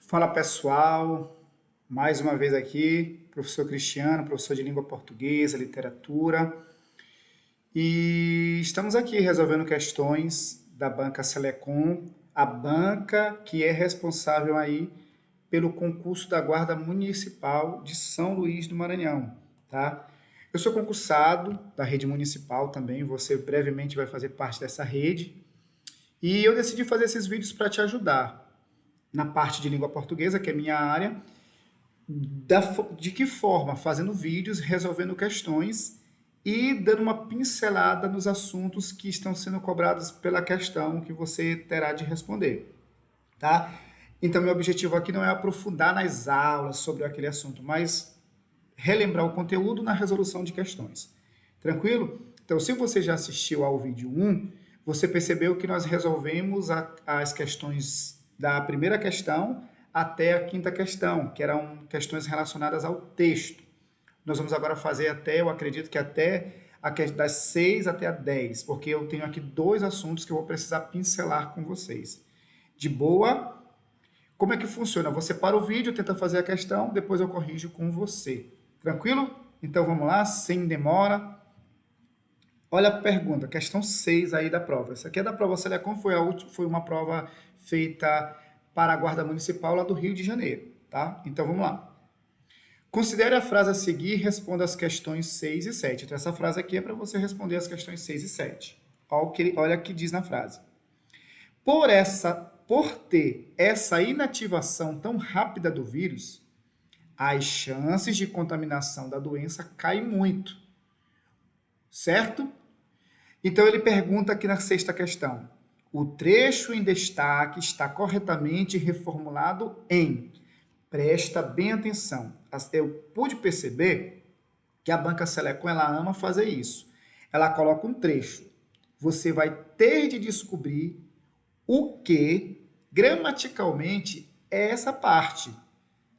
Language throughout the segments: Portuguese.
Fala pessoal, mais uma vez aqui, professor Cristiano, professor de língua portuguesa, literatura, e estamos aqui resolvendo questões da banca Selecom, a banca que é responsável aí pelo concurso da Guarda Municipal de São Luís do Maranhão, tá? Eu sou concursado da rede municipal também, você brevemente vai fazer parte dessa rede, e eu decidi fazer esses vídeos para te ajudar na parte de língua portuguesa, que é minha área, de que forma? Fazendo vídeos, resolvendo questões e dando uma pincelada nos assuntos que estão sendo cobrados pela questão que você terá de responder, tá? Então, meu objetivo aqui não é aprofundar nas aulas sobre aquele assunto, mas relembrar o conteúdo na resolução de questões. Tranquilo? Então, se você já assistiu ao vídeo 1, você percebeu que nós resolvemos as questões da primeira questão até a quinta questão, que eram questões relacionadas ao texto. Nós vamos agora fazer até, eu acredito que até das 6 até a 10, porque eu tenho aqui dois assuntos que eu vou precisar pincelar com vocês. De boa? Como é que funciona? Você para o vídeo, tenta fazer a questão, depois eu corrijo com você. Tranquilo? Então vamos lá, sem demora. Olha a pergunta, questão 6 aí da prova. Essa aqui é da prova Selecom, foi uma prova feita para a Guarda Municipal lá do Rio de Janeiro, tá? Então vamos lá. Considere a frase a seguir e responda as questões 6 e 7. Então essa frase aqui é para você responder as questões 6 e 7. Olha o que diz na frase. Por ter essa inativação tão rápida do vírus, as chances de contaminação da doença caem muito, certo? Então ele pergunta aqui na sexta questão: o trecho em destaque está corretamente reformulado em. Presta bem atenção. Eu pude perceber que a banca Selecom ela ama fazer isso. Ela coloca um trecho. Você vai ter de descobrir o que gramaticalmente é essa parte.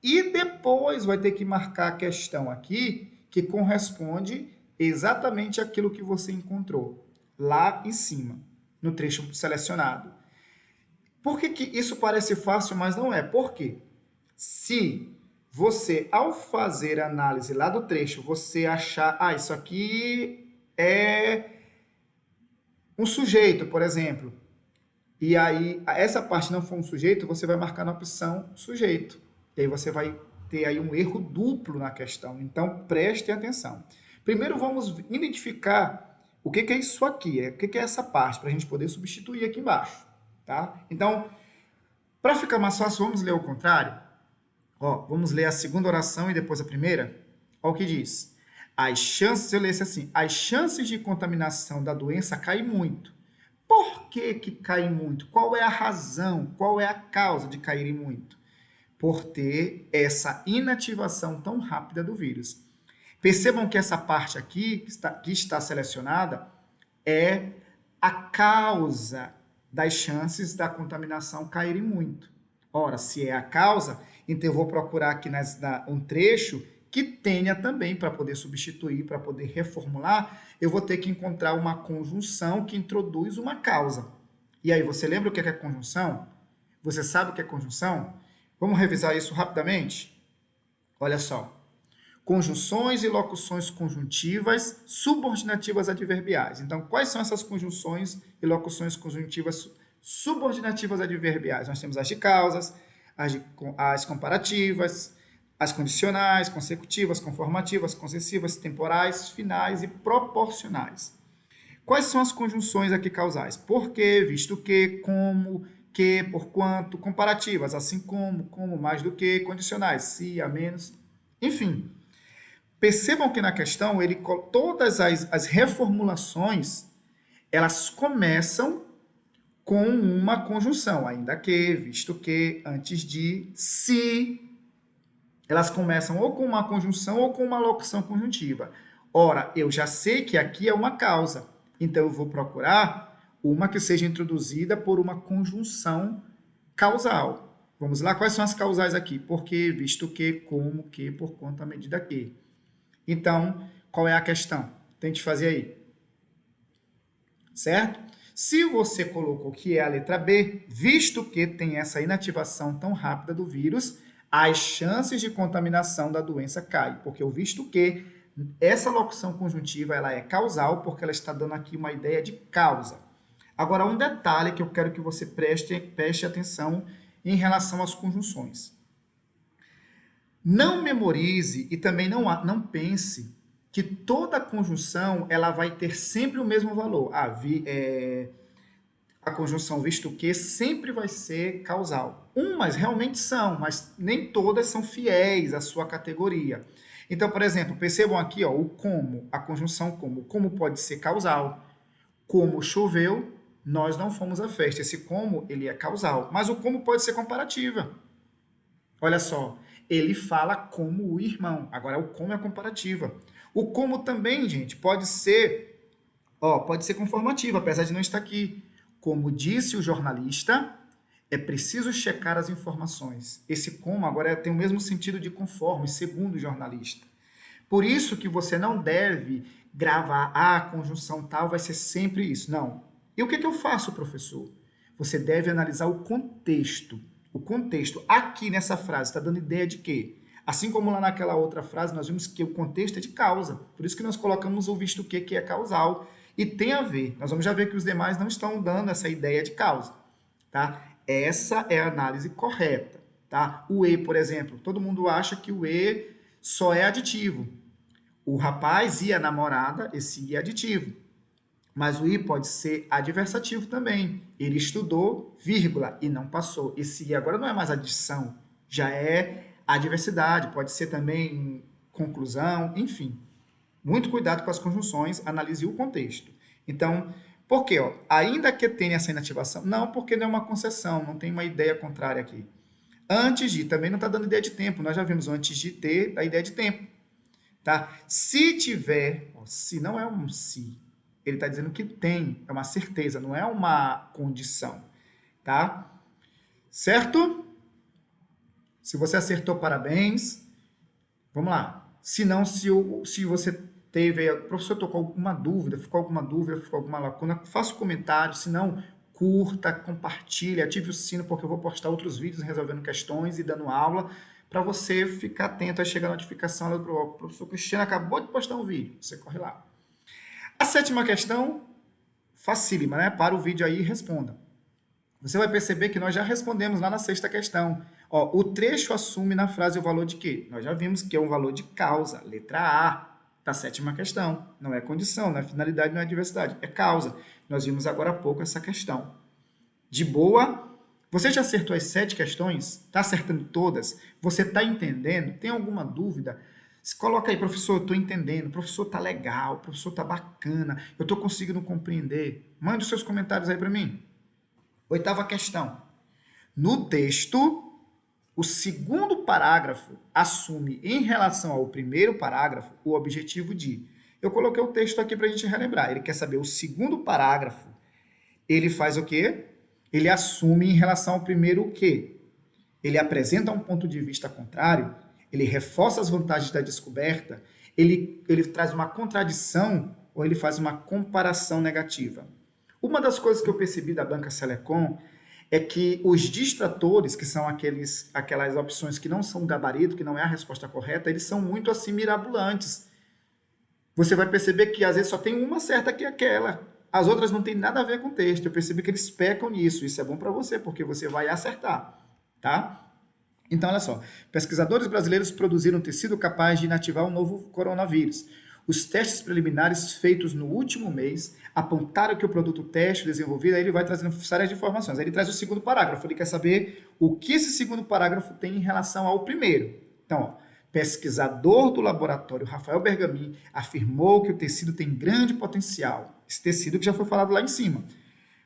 E depois vai ter que marcar a questão aqui que corresponde exatamente àquilo que você encontrou lá em cima, no trecho selecionado. Por que isso parece fácil, mas não é? Por quê? Se você, ao fazer a análise lá do trecho, você achar, isso aqui é um sujeito, por exemplo, e aí essa parte não for um sujeito, você vai marcar na opção sujeito. E aí você vai ter aí um erro duplo na questão. Então, preste atenção. Primeiro, vamos identificar o que é isso aqui, o que é essa parte, para a gente poder substituir aqui embaixo, tá? Então, para ficar mais fácil, vamos ler o contrário? Vamos ler a segunda oração e depois a primeira? Olha o que diz. Se eu lesse assim, as chances de contaminação da doença caem muito. Por que caem muito? Qual é a razão? Qual é a causa de caírem muito? Por ter essa inativação tão rápida do vírus. Percebam que essa parte aqui, que está selecionada, é a causa das chances da contaminação caírem muito. Ora, se é a causa, então eu vou procurar aqui um trecho que tenha também, para poder substituir, para poder reformular, eu vou ter que encontrar uma conjunção que introduz uma causa. E aí, você lembra o que é conjunção? Você sabe o que é conjunção? Vamos revisar isso rapidamente? Olha só. Conjunções e locuções conjuntivas subordinativas adverbiais. Então, quais são essas conjunções e locuções conjuntivas subordinativas adverbiais? Nós temos as de causas, as comparativas, as condicionais, consecutivas, conformativas, concessivas, temporais, finais e proporcionais. Quais são as conjunções aqui causais? Por que, visto que, como, que, por quanto, comparativas, assim como, mais do que, condicionais, se, a menos, enfim. Percebam que na questão, todas as reformulações, elas começam com uma conjunção, ainda que, visto que, antes de, se. Elas começam ou com uma conjunção ou com uma locução conjuntiva. Ora, eu já sei que aqui é uma causa, então eu vou procurar uma que seja introduzida por uma conjunção causal. Vamos lá, quais são as causais aqui? Porque, visto que, como, que, por conta, à medida que. Então, qual é a questão? Tente fazer aí. Certo? Se você colocou que é a letra B, visto que tem essa inativação tão rápida do vírus, as chances de contaminação da doença caem, porque o visto que essa locução conjuntiva ela é causal, porque ela está dando aqui uma ideia de causa. Agora, um detalhe que eu quero que você preste atenção em relação às conjunções. Não memorize e também não pense que toda conjunção ela vai ter sempre o mesmo valor. A conjunção visto que sempre vai ser causal. Umas realmente são, mas nem todas são fiéis à sua categoria. Então, por exemplo, percebam aqui ó, o como, a conjunção como. Como pode ser causal. Como choveu, nós não fomos à festa. Esse como, ele é causal. Mas o como pode ser comparativa. Olha só, ele fala como o irmão. Agora, o como é comparativa. O como também, gente, pode ser conformativa, apesar de não estar aqui. Como disse o jornalista, é preciso checar as informações. Esse como agora tem o mesmo sentido de conforme, segundo o jornalista. Por isso que você não deve gravar a conjunção tal, vai ser sempre isso. Não. E o que eu faço, professor? Você deve analisar o contexto. O contexto aqui nessa frase está dando ideia de quê? Assim como lá naquela outra frase, nós vimos que o contexto é de causa. Por isso que nós colocamos o visto que é causal. E tem a ver. Nós vamos já ver que os demais não estão dando essa ideia de causa. Tá? Essa é a análise correta. Tá? O e, por exemplo, todo mundo acha que o e só é aditivo. O rapaz e a namorada, esse i é aditivo. Mas o i pode ser adversativo também. Ele estudou, vírgula, e não passou. Esse i agora não é mais adição, já é adversidade, pode ser também conclusão, enfim. Muito cuidado com as conjunções, analise o contexto. Então, por quê? Ainda que tenha essa inativação, não, porque não é uma concessão, não tem uma ideia contrária aqui. Antes de, também não está dando ideia de tempo, nós já vimos antes de ter a ideia de tempo. Tá? Se tiver, se não é um se, ele está dizendo que tem, é uma certeza, não é uma condição. Tá? Certo? Se você acertou, parabéns. Vamos lá. Se não, se você teve, o professor tocou alguma dúvida, ficou alguma lacuna, faça um comentário, se não, curta, compartilhe, ative o sino, porque eu vou postar outros vídeos resolvendo questões e dando aula, para você ficar atento a chegar a notificação do professor Cristiano acabou de postar um vídeo, você corre lá. A sétima questão, facílima, né? Para o vídeo aí e responda. Você vai perceber que nós já respondemos lá na sexta questão. O trecho assume na frase o valor de quê? Nós já vimos que é um valor de causa, letra A, da sétima questão. Não é condição, não é finalidade, não é adversidade, é causa. Nós vimos agora há pouco essa questão. De boa? Você já acertou as 7 questões? Está acertando todas? Você está entendendo? Tem alguma dúvida? Se coloca aí, professor, eu estou entendendo, professor, está legal, professor, está bacana, eu estou conseguindo compreender. Mande os seus comentários aí para mim. 8ª questão. No texto, o segundo parágrafo assume, em relação ao primeiro parágrafo, o objetivo de... Eu coloquei o texto aqui para a gente relembrar. Ele quer saber o segundo parágrafo. Ele faz o quê? Ele assume em relação ao primeiro o quê? Ele apresenta um ponto de vista contrário, ele reforça as vantagens da descoberta, ele traz uma contradição ou ele faz uma comparação negativa. Uma das coisas que eu percebi da banca Selecom é que os distratores, que são aquelas opções que não são gabarito, que não é a resposta correta, eles são muito assim mirabolantes. Você vai perceber que às vezes só tem uma certa que é aquela. As outras não tem nada a ver com o texto. Eu percebi que eles pecam nisso. Isso é bom para você, porque você vai acertar. Tá? Então, olha só. Pesquisadores brasileiros produziram um tecido capaz de inativar o novo coronavírus. Os testes preliminares feitos no último mês apontaram que o produto teste desenvolvido, aí ele vai trazendo séries de informações. Aí ele traz o segundo parágrafo. Ele quer saber o que esse segundo parágrafo tem em relação ao primeiro. Então, pesquisador do laboratório Rafael Bergamin afirmou que o tecido tem grande potencial. Esse tecido que já foi falado lá em cima.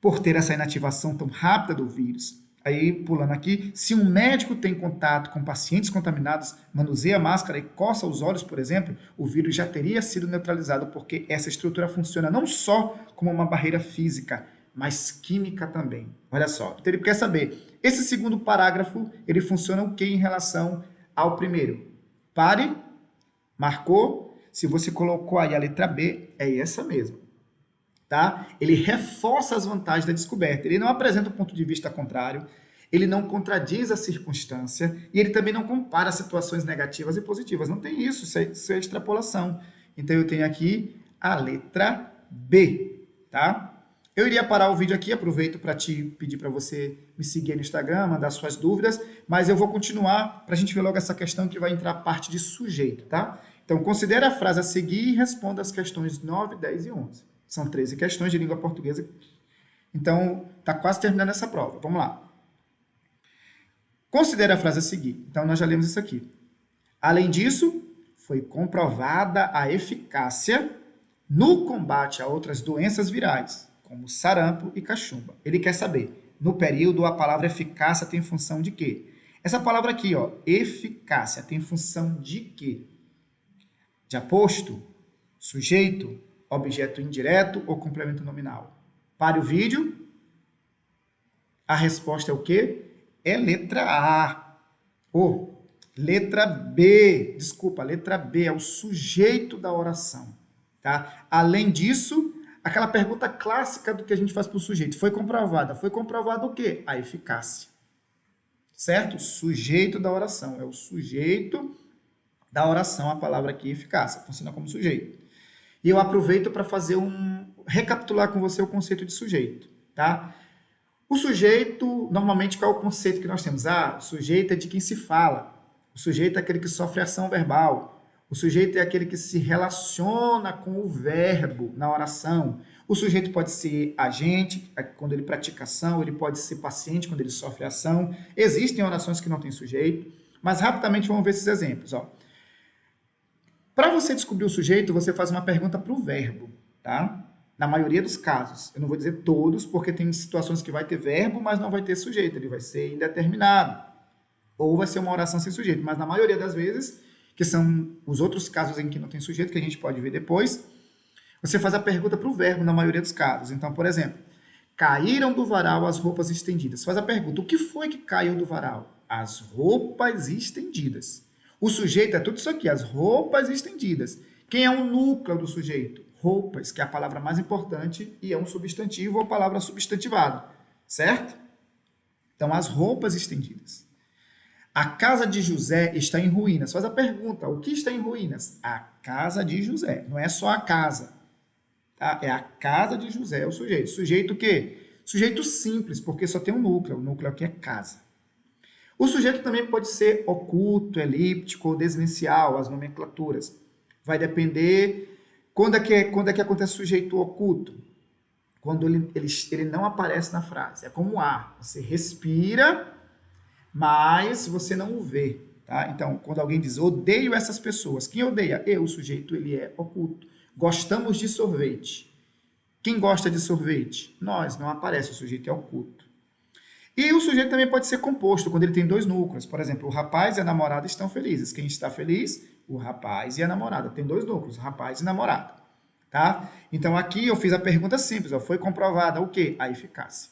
Por ter essa inativação tão rápida do vírus. Aí, pulando aqui, se um médico tem contato com pacientes contaminados, manuseia a máscara e coça os olhos, por exemplo, o vírus já teria sido neutralizado, porque essa estrutura funciona não só como uma barreira física, mas química também. Olha só, então ele quer saber, esse segundo parágrafo, ele funciona o que em relação ao primeiro? Pare, marcou, se você colocou aí a letra B, é essa mesmo. tá? Ele reforça as vantagens da descoberta. Ele não apresenta um ponto de vista contrário, ele não contradiz a circunstância e ele também não compara situações negativas e positivas. Não tem isso, isso é extrapolação. Então eu tenho aqui a letra B, tá? Eu iria parar o vídeo aqui, aproveito para te pedir para você me seguir no Instagram, mandar suas dúvidas, mas eu vou continuar para a gente ver logo essa questão que vai entrar a parte de sujeito, tá? Então, considere a frase a seguir e responda as questões 9, 10 e 11. São 13 questões de língua portuguesa. Então, está quase terminando essa prova. Vamos lá. Considere a frase a seguir. Então, nós já lemos isso aqui. Além disso, foi comprovada a eficácia no combate a outras doenças virais, como sarampo e cachumba. Ele quer saber, no período, a palavra eficácia tem função de quê? Essa palavra aqui, ó, eficácia, tem função de quê? De aposto, sujeito, objeto indireto ou complemento nominal? Pare o vídeo. A resposta é o quê? É letra A. Ou letra B. Desculpa, letra B é o sujeito da oração. Tá? Além disso, aquela pergunta clássica do que a gente faz para o sujeito. Foi comprovada. Foi comprovado o quê? A eficácia. Certo? Sujeito da oração. É o sujeito da oração, a palavra aqui, eficácia. Funciona como sujeito. E eu aproveito para fazer recapitular com você o conceito de sujeito. Tá? O sujeito, normalmente, qual é o conceito que nós temos? O sujeito é de quem se fala. O sujeito é aquele que sofre ação verbal. O sujeito é aquele que se relaciona com o verbo na oração. O sujeito pode ser agente, quando ele pratica ação, ele pode ser paciente, quando ele sofre ação. Existem orações que não têm sujeito, mas rapidamente vamos ver esses exemplos. Para você descobrir o sujeito, você faz uma pergunta para o verbo, tá? Na maioria dos casos. Eu não vou dizer todos, porque tem situações que vai ter verbo, mas não vai ter sujeito. Ele vai ser indeterminado. Ou vai ser uma oração sem sujeito. Mas na maioria das vezes, que são os outros casos em que não tem sujeito, que a gente pode ver depois, você faz a pergunta para o verbo na maioria dos casos. Então, por exemplo, caíram do varal as roupas estendidas. Faz a pergunta, o que foi que caiu do varal? As roupas estendidas. O sujeito é tudo isso aqui, as roupas estendidas. Quem é o núcleo do sujeito? Roupas, que é a palavra mais importante e é um substantivo ou palavra substantivada, certo? Então, as roupas estendidas. A casa de José está em ruínas. Faz a pergunta, o que está em ruínas? A casa de José, não é só a casa. Tá? É a casa de José, é o sujeito. Sujeito o quê? Sujeito simples, porque só tem um núcleo. O núcleo aqui é casa. O sujeito também pode ser oculto, elíptico ou desinicial, as nomenclaturas. Vai depender. Quando é que acontece o sujeito oculto? Quando ele não aparece na frase. É como o ar. Você respira, mas você não o vê. Tá? Então, quando alguém diz, odeio essas pessoas. Quem odeia? Eu, o sujeito, ele é oculto. Gostamos de sorvete. Quem gosta de sorvete? Nós, não aparece, o sujeito é oculto. E o sujeito também pode ser composto, quando ele tem dois núcleos. Por exemplo, o rapaz e a namorada estão felizes. Quem está feliz? O rapaz e a namorada. Tem dois núcleos, rapaz e namorada. Tá? Então, aqui eu fiz a pergunta simples. Foi comprovada o quê? A eficácia.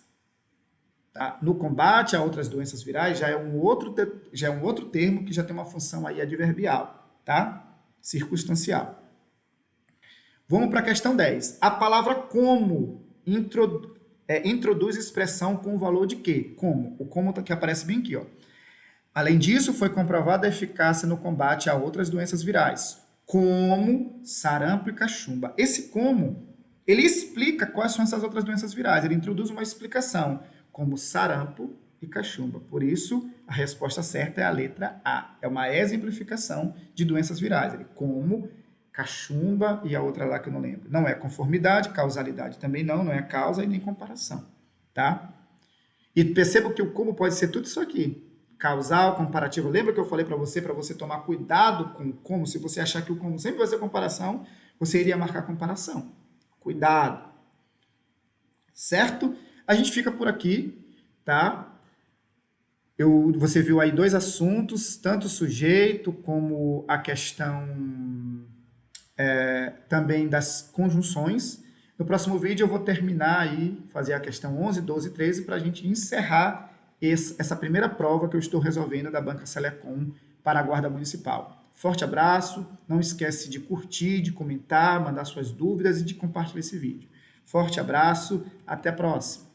Tá? No combate a outras doenças virais, já é um outro termo que já tem uma função aí adverbial. Tá? Circunstancial. Vamos para a questão 10. A palavra como introduz expressão com o valor de quê? Como. O como que aparece bem aqui. Além disso, foi comprovada a eficácia no combate a outras doenças virais, como sarampo e cachumba. Esse como, ele explica quais são essas outras doenças virais. Ele introduz uma explicação, como sarampo e cachumba. Por isso, a resposta certa é a letra A. É uma exemplificação de doenças virais. Ele como cachumba e a outra lá que eu não lembro. Não é conformidade, causalidade também não é causa e nem comparação, tá? E perceba que o como pode ser tudo isso aqui. Causal, comparativo. Lembra que eu falei para você tomar cuidado com o como? Se você achar que o como sempre vai ser comparação, você iria marcar comparação. Cuidado. Certo? A gente fica por aqui, tá? Você viu aí dois assuntos, tanto o sujeito como a questão também das conjunções. No próximo vídeo eu vou terminar aí, fazer a questão 11, 12 e 13 para a gente encerrar essa primeira prova que eu estou resolvendo da Banca Selecom para a Guarda Municipal. Forte abraço, não esquece de curtir, de comentar, mandar suas dúvidas e de compartilhar esse vídeo. Forte abraço, até a próxima.